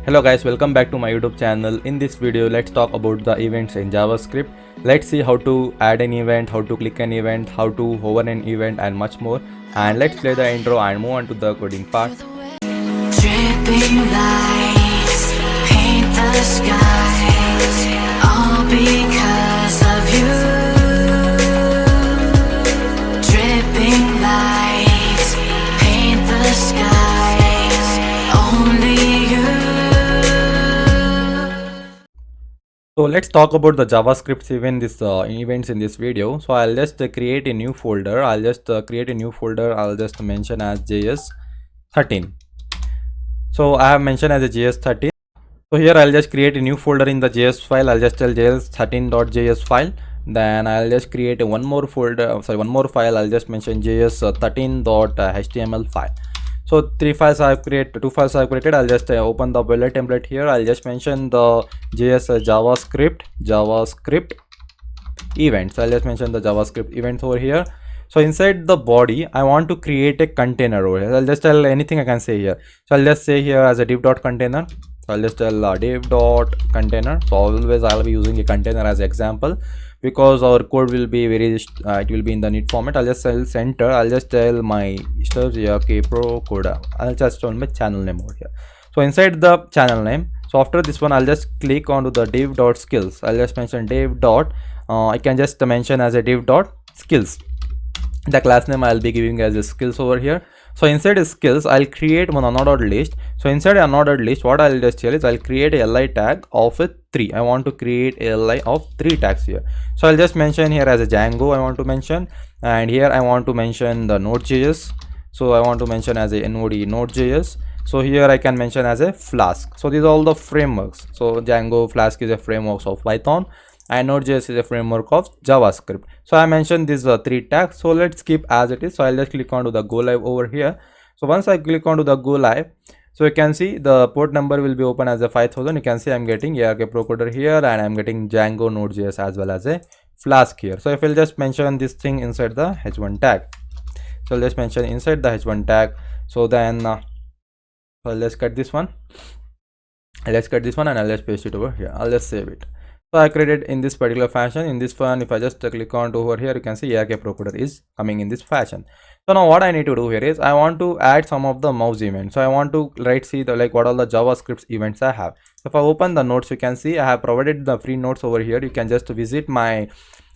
Hello guys, welcome back to my YouTube channel. In this video, let's talk about the events in JavaScript. Let's see how to add an event, how to click an event, how to hover an event and much more. And let's play the intro and move on to the coding part. Dripping lights paint the skies, all because of you. Dripping lights paint the skies, only you. So let's talk about the JavaScript events in this video. So I'll just create a new folder. I'll just mention as JS13. So I have mentioned as a JS13. So here I'll just create a new folder in the JS file. I'll just tell js13.js file. Then I'll just create one more file. I'll just mention js13.html file. So two files I have created. I'll just open the bullet template here. I'll just mention the JavaScript events. I'll just mention the JavaScript events over here. So inside the body, I want to create a container over here. I'll just tell anything I can say here. So I'll just say here as a div.container. So I'll just tell div.container. So always I'll be using a container as example because our code will be it will be in the neat format. I'll just tell center. I'll just tell my pro coda. I'll just tell my channel name over here. So inside the channel name, so after this one, I'll just click onto the div.skills. I'll just mention I can just mention as a div.skills. The class name I'll be giving as a skills over here. So inside skills, I'll create one unordered list. So inside unordered list, what I'll just tell is I'll create a li tag of 3. I want to create a li of 3 tags here. So I'll just mention here as a Django I want to mention, and here I want to mention the Node.js. So I want to mention as a Node.js. So here I can mention as a Flask. So these are all the frameworks. So Django, Flask is a framework of Python, and Node.js is a framework of JavaScript. So I mentioned these 3 tags. So let's keep as it is. So I'll just click onto the go live over here. So once I click onto the go live, so you can see the port number will be open as a 5000. You can see I'm getting ARK Procoder here, and I'm getting Django, Node.js as well as a Flask here. So if I'll just mention this thing inside the h1 tag. So let's mention inside the h1 tag. So then let's cut this one. And I'll just paste it over here. I'll just save it. So I created in this particular fashion. In this one, if I just click on to over here, you can see ARK Procoder is coming in this fashion. So now what I need to do here is I want to add some of the mouse events. So I want to see what all the JavaScript events I have. So if I open the notes, you can see I have provided the free notes over here. You can just visit my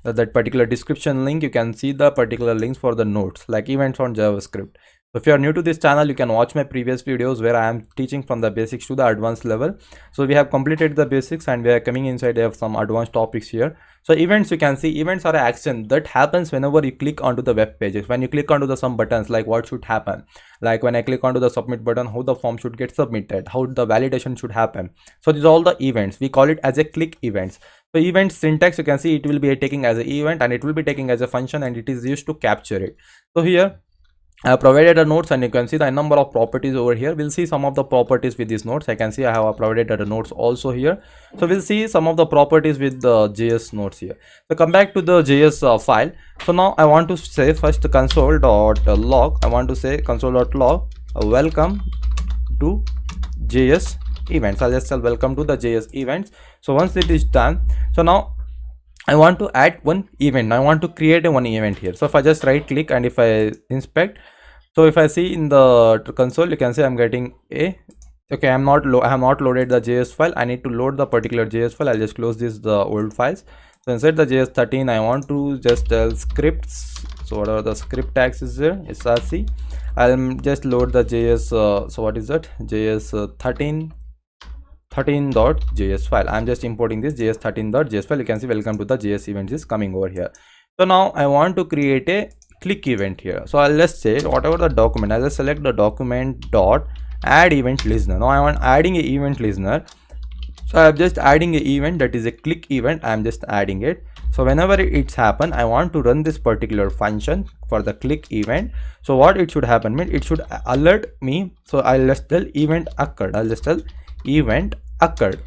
that particular description link. You can see the particular links for the notes like events on JavaScript. So if you are new to this channel, you can watch my previous videos where I am teaching from the basics to the advanced level. So we have completed the basics and we are coming inside of some advanced topics here. So events, you can see events are an action that happens whenever you click onto the web pages. When you click onto the some buttons, like what should happen, like when I click onto the submit button, how the form should get submitted, how the validation should happen. So these are all the events. We call it as a click events. So event syntax, you can see it will be taking as an event and it will be taking as a function, and it is used to capture it. So here I have provided the nodes, and you can see the number of properties over here. We'll see some of the properties with these nodes. I can see I have provided the nodes also here. So we'll see some of the properties with the JS nodes here. So come back to the JS file. So now I want to say first console.log. I want to say console.log welcome to JS events. I'll just tell welcome to the JS events. So once it is done, so now I want to add one event. I want to create one event here. So if I just right click and if I inspect, so if I see in the console, you can see I'm getting I have not loaded the JS file. I need to load the particular JS file. I'll just close the old files. So inside the JS13, I want to just tell scripts. So whatever the script tags is there, src, I'll just load the JS. So what is that? JS13.js file. I'm just importing this JS13.js file. You can see welcome to the JS events is coming over here. So now I want to create a click event here. So I'll just say whatever the document, I'll just select the document dot add event listener. Now I want adding a event listener. So I'm just adding an event that is a click event. I'm just adding it. So whenever it's happen, I want to run this particular function for the click event. So what it should happen, it should alert me. So I'll just tell event occurred. I'll just tell event occurred.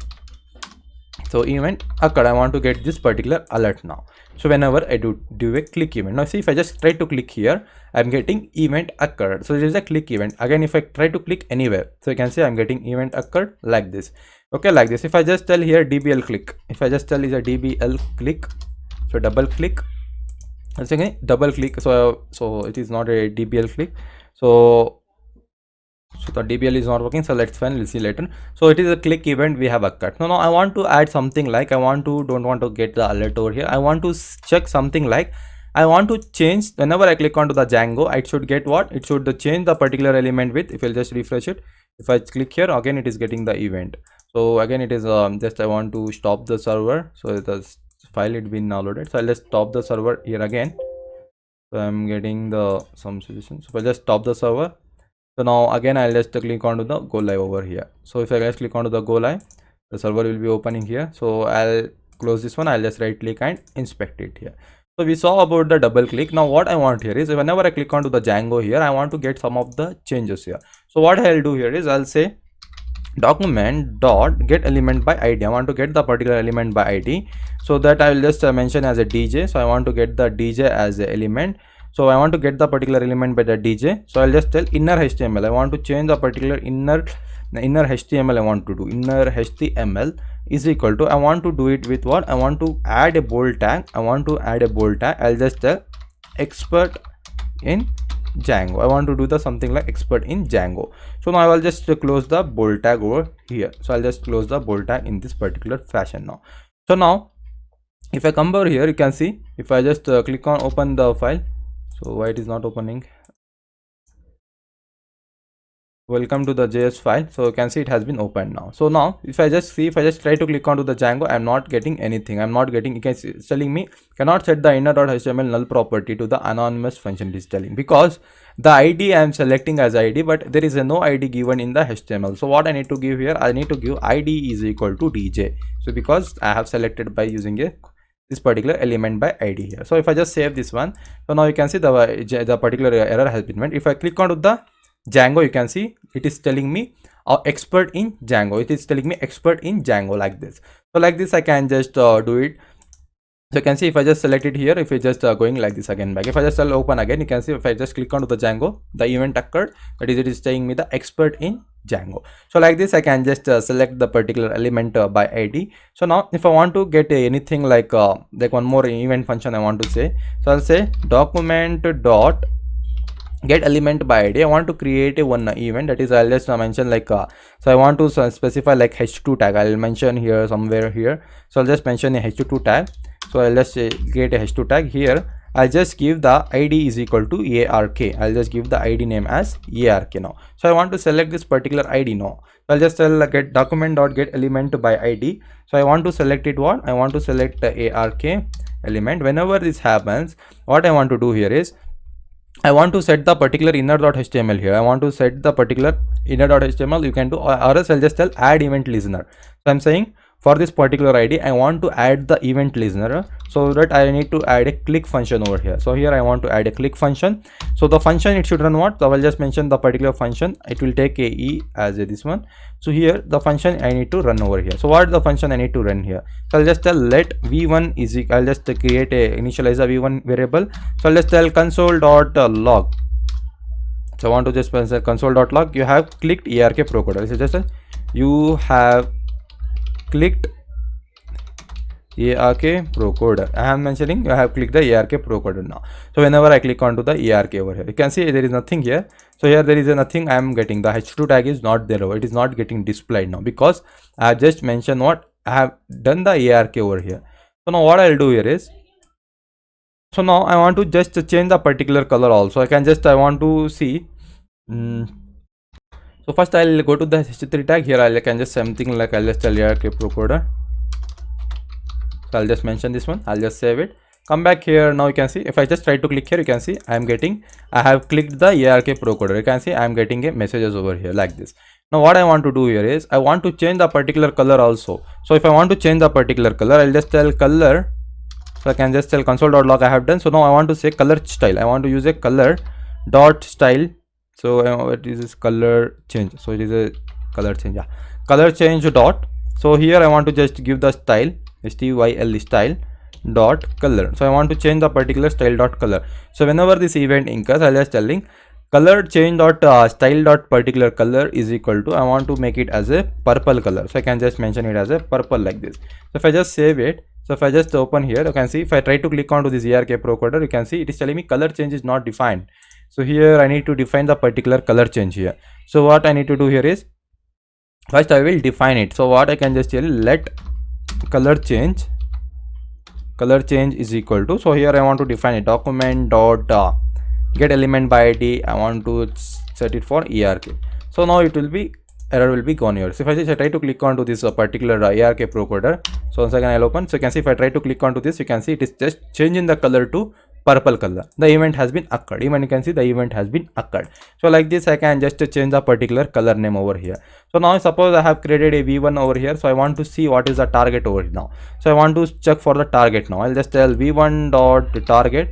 So event occurred, I want to get this particular alert now. So whenever I do a click event, now see if I just try to click here, I'm getting event occurred. So there is a click event. Again, if I try to click anywhere, so you can see I'm getting event occurred like this. Okay, like this. If I just tell here DBL click, if I just tell is a DBL click, so double click. Once again, double click. So it is not a DBL click. So the DBL is not working, so let's fine, we'll see later. So it is a click event we have occurred. Now I want to add something like don't want to get the alert over here. I want to check something like I want to change whenever I click onto the Django, it should get what? It should change the particular element with, if I'll just refresh it, if I click here again, it is getting the event. So again, it is just I want to stop the server. So the file it been downloaded. So I'll just stop the server here again. So I'm getting the some solutions. So I'll just stop the server. So now again I'll just click onto the go live over here. So if I just click onto the go live, the server will be opening here. So I'll close this one, I'll just right click and inspect it here. So we saw about the double click. Now what I want here is whenever I click onto the Django here, I want to get some of the changes here. So what I'll do here is I'll say document dot get element by ID. I want to get the particular element by ID, so that I will just mention as a DJ. So I want to get the DJ as a element. So I want to get the particular element by the DJ. So I'll just tell inner HTML. I want to change the particular inner HTML. I want to do inner HTML is equal to, I want to do it with what? I want to add a bold tag. I'll just tell expert in Django. I want to do the something like expert in Django. So now I will just close the bold tag over here. So I'll just close the bold tag in this particular fashion now. So now if I come over here, you can see if I just click on open the file. So why it is not opening? Welcome to the JS file. So you can see it has been opened now. So now if I just try to click onto the Django, I'm not getting anything. You can see it's telling me cannot set the inner.html null property to the anonymous function. It is telling because the ID I am selecting as ID, but there is a no ID given in the HTML. So what I need to give here, I need to give ID is equal to DJ. So because I have selected by using this particular element by ID here. So if I just save this one, so now you can see the particular error has been made. If I click onto the Django, you can see it is telling me expert in Django. It is telling me expert in Django like this. So like this I can just do it. So you can see if I just select it here, if it's just going like this again back, if I just open again, you can see if I just click onto the Django, the event occurred, that is it is saying me the expert in Django. So like this I can just select the particular element by ID. So now if I want to get anything like one more event function I want to say, so I'll say document dot get element by ID. I want to create a one event, that is I'll just mention like so I want to specify like h2 tag. I'll mention here somewhere here. So I'll just mention a h2 tag. So I'll just create a h2 tag here. I'll just give the ID is equal to ARK. I'll just give the ID name as ARK now. So I want to select this particular ID now. So I'll just tell get document dot get element by ID. So I want to select it what? I want to select the ARK element. Whenever this happens, what I want to do here is I want to set the particular inner.html here. I want to set the particular inner.html. You can do, or else I'll just tell add event listener. So I'm saying for this particular ID, I want to add the event listener, so that I need to add a click function over here. So here I want to add a click function. So the function it should run what? So I will just mention the particular function. It will take a e as this one. So here the function I need to run over here. So what is the function I need to run here? So I'll just tell let v1 is equal. I'll just create a initialize a v1 variable. So I'll just tell console.log. So I want to just mention console.log. You have clicked ARK Procoder. So just you have clicked ARK Procoder. I am mentioning you have clicked the ARK Procoder now. So whenever I click onto the ARK over here, you can see there is nothing here. So here there is nothing I am getting. The h2 tag is not there. It is not getting displayed now because I have just mentioned what I have done the ARK over here. So now what I will do here is, so now I want to just change the particular color also. I can just I want to see. So first I'll go to the h3 tag here. I can just something like I'll just tell ARK Procoder. So I'll just mention this one. I'll just save it. Come back here. Now you can see if I just try to click here, you can see I have clicked the ARK Procoder. You can see I am getting a messages over here like this. Now what I want to do here is I want to change the particular color also. So if I want to change the particular color, I'll just tell color. So I can just tell console.log I have done. So now I want to say color style. I want to use a color dot style. So it is this color change. So it is a color change. Yeah, color change dot. So here I want to just give the style style style. dot color. So I want to change the particular style dot color. So whenever this event incurs, I'll just telling color change dot style dot particular color is equal to, I want to make it as a purple color. So I can just mention it as a purple like this. So if I just save it, so if I just open here, you can see if I try to click onto this ARK Pro Coder, you can see it is telling me color change is not defined. So here I need to define the particular color change here. So what I need to do here is, first I will define it. So what I can just tell you, let color change is equal to, so here I want to define a document dot get element by id. I want to set it for ARK. So now it will be, error will be gone here. So if I just try to click onto this particular ARK Pro Coder, so once again I'll open. So you can see if I try to click onto this, you can see it is just changing the color to purple color. The event has been occurred. Even you can see the event has been occurred. So like this I can just change the particular color name over here. So now suppose I have created a v1 over here. So I want to see what is the target over here now. So I want to check for the target now. I'll just tell v1 dot target.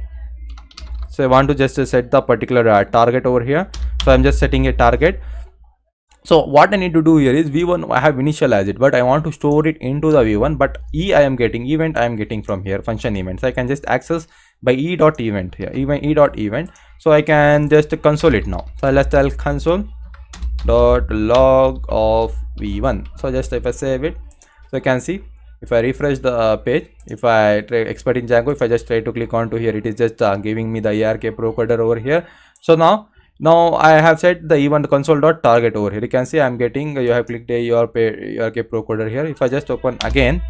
So I want to just set the particular target over here. So I'm just setting a target. So what I need to do here is v1 I have initialized it, but I want to store it into the v1, but I am getting event, I am getting from here function event. So I can just access by e dot event here, even e dot event. So I can just console it now. So let's tell console dot log of v1. So just if I save it, so you can see if I refresh the page, if I try expert in Django, if I just try to click onto here, it is just giving me the ARK Pro Coder over here. So now I have set the event console dot target over here. You can see I'm getting, you have clicked a ARK Pro Coder here. If I just open again,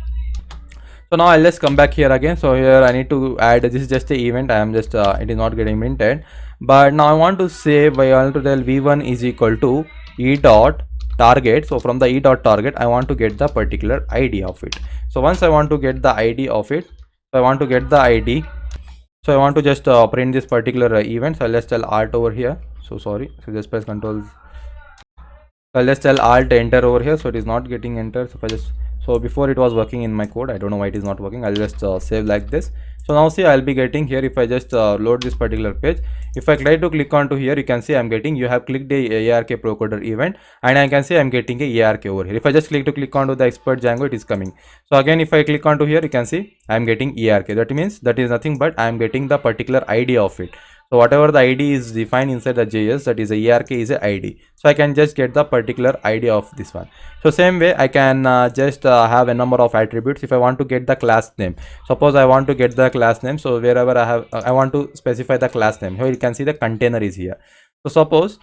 so now I'll just come back here again. So here I need to add, this is just a event, I am just it is not getting minted, but now I want to say, I want to tell v1 is equal to e dot target. So from the e dot target I want to get the particular id of it. So once I want to get the id of it, so I want to get the id, so I want to just print this particular event. So I'll just tell alt over here. So sorry, so just press control, I'll just tell alt enter over here. So it is not getting entered. So if I just, so before it was working in my code, I don't know why it is not working. I'll just save like this. So now see I'll be getting here, if I just load this particular page, if I try to click onto here, you can see I'm getting, you have clicked a ARK Pro Coder event, and I can see I'm getting a ARK over here. If I just click onto the expert Django, it is coming. So again if I click onto here, you can see I'm getting ARK. That means that is nothing but I'm getting the particular ID of it. So whatever the ID is defined inside the JS, that is a ARK is a ID. So I can just get the particular ID of this one. So same way I can just have a number of attributes. If I want to get the class name, suppose I want to get the class name. So wherever I have, I want to specify the class name. Here you can see the container is here. So suppose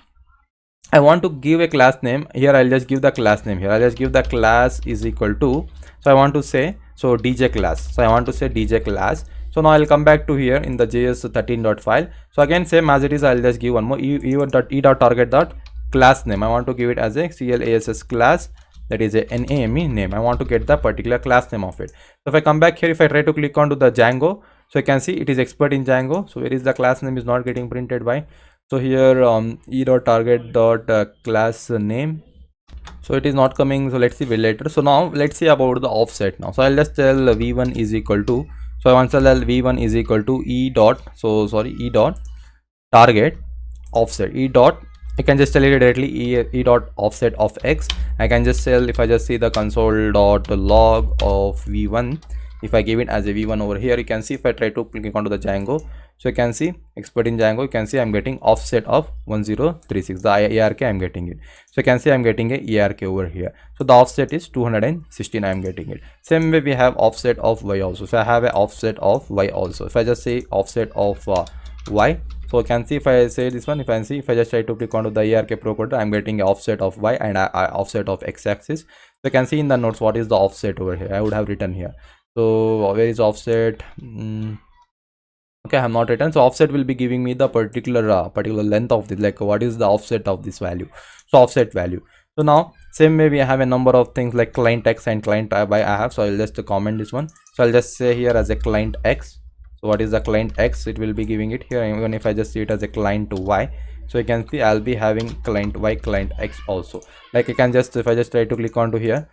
I want to give a class name here, I'll just give the class name here. I'll just give the class is equal to, so I want to say, so DJ class. So I want to say DJ class. So now I'll come back to here in the js13 file. So again same as it is, I'll just give one more e.target dot class name. I want to give it as a class class, that is a name name. I want to get the particular class name of it. So if I come back here, if I try to click onto the Django, so you can see it is expert in Django. So where is the class name is not getting printed by. So here e.target dot class name, so it is not coming. So let's see later. So now let's see about the offset now. So I'll just tell v1 is equal to, so I want to tell v1 is equal to e dot, so sorry, e dot target offset, e dot, I can just tell it directly e dot offset of x. I can just tell, if I just see the console dot log of v1, if I give it as a v1 over here, you can see if I try to click onto the Django, so you can see expert in Django, you can see I'm getting offset of 1036, the ARK I'm getting it. So you can see I'm getting a ARK over here. So the offset is 216, I'm getting it. Same way we have offset of y also. So I have an offset of y also. If I just say offset of y, so you can see if I say this one, if I see, if I just try to click onto the ARK Pro Coder, I'm getting an offset of y and offset of x-axis. So you can see in the notes what is the offset over here. I would have written here. So where is offset? Okay, I have not written. So offset will be giving me the particular length of this, like what is the offset of this value. So offset value. So now same way we have a number of things like client x and client y I have. So I'll just comment this one. So I'll just say here as a client x. So what is the client x? It will be giving it here. Even if I just see it as a client y, so you can see I'll be having client y, client x also. Like I can just, if I just try to click onto here,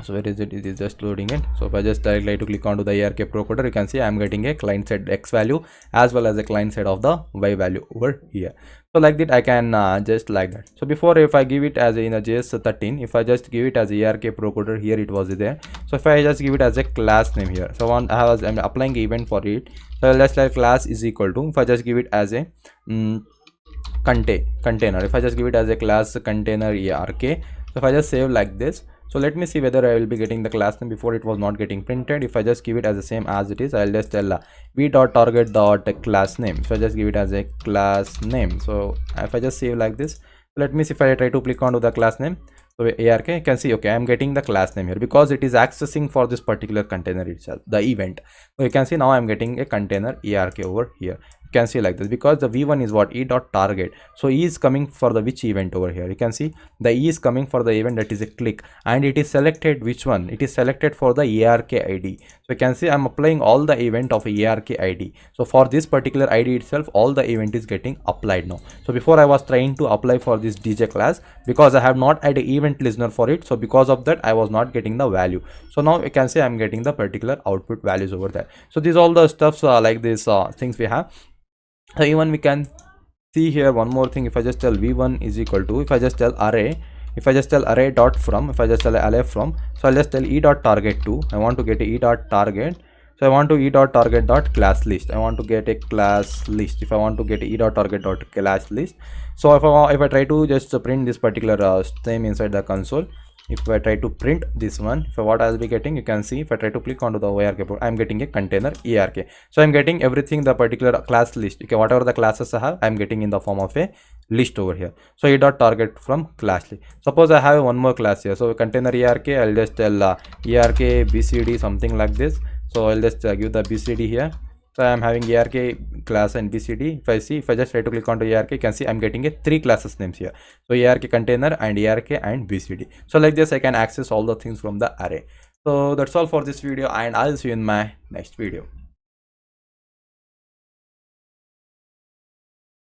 So where is it? It is just loading it. So if I just directly to click onto the ARK procoder, you can see I'm getting a client side X value as well as a client side of the Y value over here. So like that I can just like that. So before, if I give it as a, in a JS13, if I just give it as a ARK procoder, here it was there. So if I just give it as a class name here, so I'm applying an event for it. So let's like class is equal to, if I just give it as a container, if I just give it as a class container ARK, so if I just save like this, so let me see whether I will be getting the class name. Before it was not getting printed. If I just give it as the same as it is, I'll just tell v.target.class name. So I just give it as a class name. So if I just save like this, let me see if I try to click onto the class name. So ARK, you can see, okay, I'm getting the class name here because it is accessing for this particular container itself, the event. So you can see now I'm getting a container ARK over here. You can see like this because the v1 is what, e.target. So e is coming for the which event over here. You can see the e is coming for the event that is a click, and it is selected which one, it is selected for the ARK ID. So you can see I'm applying all the event of ARK ID. So for this particular ID itself, all the event is getting applied now. So before I was trying to apply for this DJ class because I have not added event listener for it, so because of that I was not getting the value. So now you can see I'm getting the particular output values over there. So these all the stuffs like this things we have. So even we can see here one more thing. If I just tell v1 is equal to, if I just tell array, if I just tell array dot from, if I just tell array from, so I'll just tell e dot target to, I want to get a e dot target. So I want to e dot target dot class list, I want to get a class list. If I want to get a e dot target dot class list, so if I try to just print this particular same inside the console, if I try to print this one, so what I'll be getting, you can see if I try to click onto the ARK, I'm getting a container ARK. So I'm getting everything, the particular class list, okay, whatever the classes I have, I'm getting in the form of a list over here. So e dot target from class list. Suppose I have one more class here, so container ARK, I'll just tell ARK BCD, something like this. So I'll just give the BCD here. So I'm having ARK class and BCD. If I just try to click onto ARK, you can see I'm getting a 3 classes names here. So ARK container and ARK and BCD. So like this I can access all the things from the array. So that's all for this video, and I'll see you in my next video.